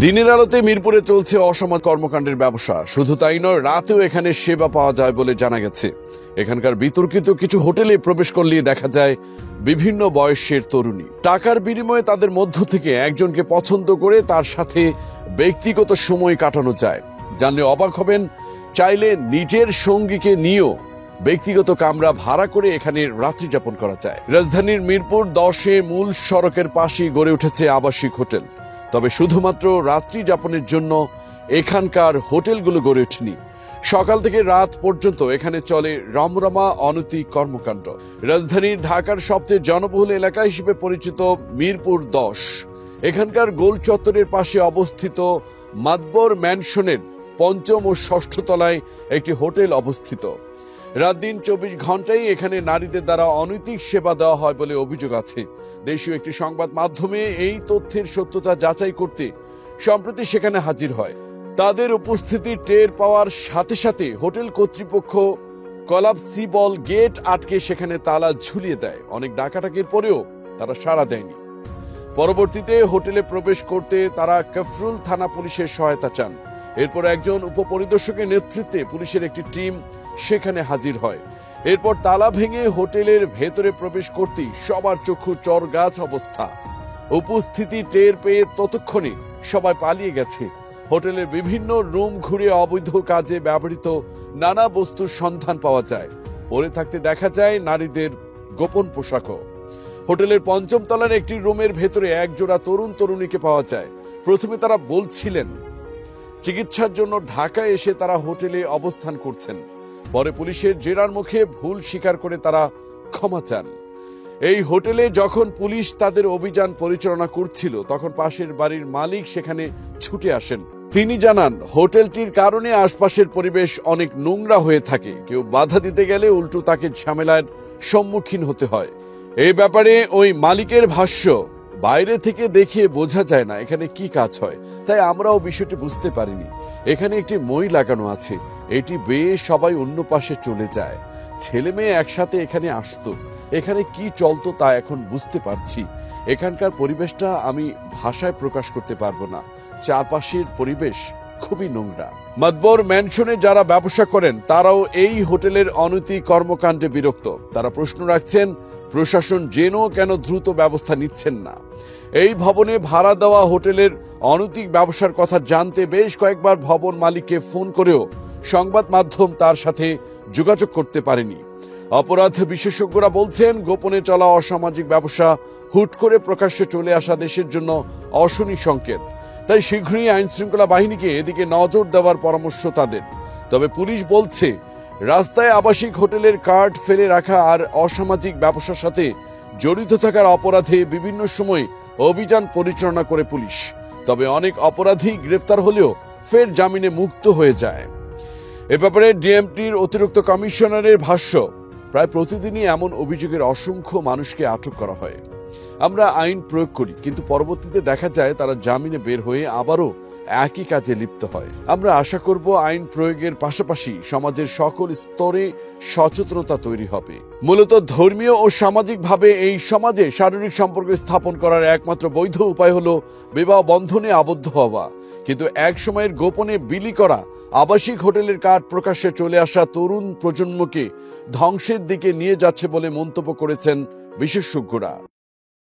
দিনের আলোতে মিরপুরে চলছে অসমাজ কর্মকাণ্ডের ব্যবসা। শুধু তাই নয়, রাতেও এখানে সেবা পাওয়া যায় বলে জানা গেছে। এখানকার বিতর্কিত কিছু হোটেলে প্রবেশ করলে দেখা যায় বিভিন্ন বয়সের তরুণী। টাকার বিনিময়ে তাদের মধ্য থেকে একজনকে পছন্দ করে তার সাথে ব্যক্তিগত সময় কাটানো যায়। জানলে অবাক হবেন, চাইলে নিজের সঙ্গীকে নিয়েও ব্যক্তিগত কামরা ভাড়া করে এখানে রাত্রি যাপন করা যায়। রাজধানীর মিরপুর 10-এ মূল সড়কের পাশেই গড়ে উঠেছে আবাসিক হোটেল। তবে শুধুমাত্র রাত্রি যাপনের জন্য এখানকার হোটেলগুলো গড়ে ওঠেনি। সকাল থেকে রাত পর্যন্ত এখানে চলে রমরমা অনৈতিক কর্মকাণ্ড। রাজধানীর ঢাকার সবচেয়ে জনবহুল এলাকা হিসেবে পরিচিত মিরপুর 10, এখানকার গোল চত্বরের পাশে অবস্থিত মাতবর ম্যানশনের 5ম ও 6ষ্ঠ তলায় একটি হোটেল অবস্থিত। রাত দিন 24 ঘন্টাই এখানে নারীদের দ্বারা অনৈতিক সেবা দেওয়া হয় বলে অভিযোগ আছে। দেশীয় একটি সংবাদ মাধ্যমে এই তথ্যের সত্যতা যাচাই করতে সম্প্রতি সেখানে হাজির হয়। তাদের উপস্থিতি টের পাওয়ার সাথে সাথে হোটেল কর্তৃপক্ষ কলাপসিবল গেট আটকে সেখানে তালা ঝুলিয়ে দেয়। অনেক ডাকাডাকির পরেও তারা সাড়া দেয়নি। পরবর্তীতে হোটেলে প্রবেশ করতে তারা কাফরুল থানা পুলিশের সহায়তা চান। এরপর একজন উপপরিদর্শকের নেতৃত্বে পুলিশের একটি টিম সেখানে হাজির হয়। এরপর তালা ভেঙে হোটেলের ভেতরে প্রবেশ করতেই সবার চক্ষু চরগাছ অবস্থা। উপস্থিতি টের পেয়ে ততক্ষণে সবাই পালিয়ে গেছে। হোটেলের বিভিন্ন রুম ঘুরে অবৈধ কাজে ব্যবহৃত নানা বস্তুর সন্ধান পাওয়া যায়। পরে থাকতে দেখা যায় নারীদের গোপন পোশাকও। হোটেলের 5ম তলার একটি রুমের ভেতরে একজোড়া তরুণ তরুণীকে পাওয়া যায়। প্রথমে তারা বলছিলেন চিকিৎসার জন্য ঢাকায় এসে তারা হোটেলে অবস্থান করছেন। পরে পুলিশের জেরার মুখে ভুল স্বীকার করে তারা ক্ষমা চান। এই হোটেলে যখন পুলিশ তাদের অভিযান পরিচালনা করছিল তখন পাশের বাড়ির মালিক সেখানে ছুটে আসেন। তিনি জানান, হোটেলটির কারণে আশপাশের পরিবেশ অনেক নোংরা হয়ে থাকে। কেউ বাধা দিতে গেলে উল্টো তাকে ঝামেলার সম্মুখীন হতে হয়। এই ব্যাপারে ওই মালিকের ভাষ্য, বাইরে থেকে দেখে বোঝা যায় না এখানে কি কাজ হয়, তাই আমরাও বিষয়টি বুঝতে পারিনি। এখানে একটি মই লাগানো আছে, এটি বেয়ে সবাই অন্য পাশে চলে যায়। ছেলে মেয়ে একসাথে এখানে আসতো, এখানে কি চলতো তা এখন বুঝতে পারছি। এখানকার পরিবেশটা আমি ভাষায় প্রকাশ করতে পারবো না। চারপাশের পরিবেশ খুবই নোংরা। মাতবর ম্যানশনে যারা ব্যবসা করেন তারাও এই হোটেলের অনৈতিক কর্মকাণ্ডে বিরক্ত। তারা প্রশ্ন রাখছেন, প্রশাসন জেনেও কেন দ্রুত ব্যবস্থা নিচ্ছেন না। এই ভবনে ভাড়া দেওয়া হোটেলের অনৈতিক ব্যবসার কথা জানতে বেশ কয়েকবার ভবন মালিককে ফোন করেও সংবাদ মাধ্যম তার সাথে যোগাযোগ করতে পারেনি। অপরাধ বিশেষজ্ঞরা বলছেন, গোপনে চলা অসামাজিক ব্যবসা হুট করে প্রকাশ্যে চলে আসা দেশের জন্য অশনি সংকেত। তাই শীঘ্রই আইন শৃঙ্খলা বাহিনীকে এদিকে নজর দেওয়ার পরামর্শ তাদের। তবে পুলিশ বলছে, রাস্তায় আবাসিক হোটেলের কার্ড ফেলে রাখা আর অসামাজিক ব্যবসার সাথে জড়িত থাকার অপরাধে বিভিন্ন সময় অভিযান পরিচালনা করে পুলিশ। তবে অনেক অপরাধী গ্রেফতার হলেও ফের জামিনে মুক্ত হয়ে যায়। এ ব্যাপারে ডিএমপির অতিরিক্ত কমিশনারের ভাষ্য, প্রায় প্রতিদিনই এমন অভিযোগের অসংখ্য মানুষকে আটক করা হয়। আমরা আইন প্রয়োগ করি, কিন্তু পরবর্তীতে দেখা যায় তারা জামিনে বের হয়ে আবারও একই কাজে লিপ্ত হয়। আমরা আশা করব আইন প্রয়োগের পাশাপাশি সমাজের সকল স্তরে সচেতনতা তৈরি হবে। মূলত ধর্মীয় ও সামাজিকভাবে এই সমাজে শারীরিক সম্পর্ক স্থাপন করার একমাত্র বৈধ উপায় হলো বিবাহ বন্ধনে আবদ্ধ হওয়া। কিন্তু এক সময়ের গোপনে বিলি করা আবাসিক হোটেলের কার্ড প্রকাশ্যে চলে আসা তরুণ প্রজন্মকে ধ্বংসের দিকে নিয়ে যাচ্ছে বলে মন্তব্য করেছেন বিশেষজ্ঞরা।